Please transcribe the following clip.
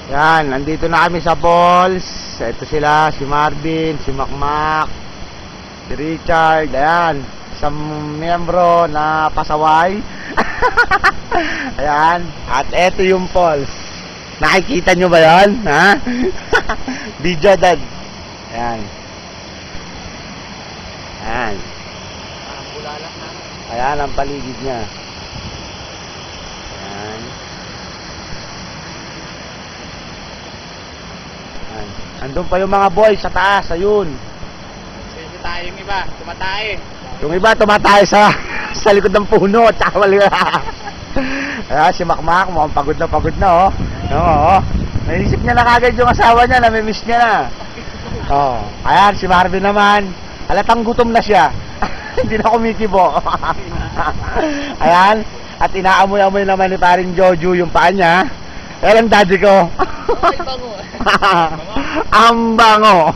Yan, nandito na kami sa balls. Ito sila, si Marvin, si Macmac, si Richard, ayan, isang miyembro na pasaway. Ayan, at ito yung falls. Nakikita nyo ba yan? Ha? Video dad. Ayan. Ayan. Ayan ang paligid niya. Ayan. Ayan. Andun pa yung mga boys sa taas, ayun. Sige tayo yung iba, tumatae. Yung iba tumatay sa likod ng puno at saka ayan, si Macmac mukhang pagod na oh. Oo, oh. Naisip niya na kagad yung asawa niya, nami-miss niya na. Oh, ayan si Marvin naman. Halatang gutom na siya. Hindi na kumikibo. Ayan, at inaamoy-amoy naman ni paring Jojo yung paa niya. Ayan ang daddy ko. Ay, bango. Ang bango.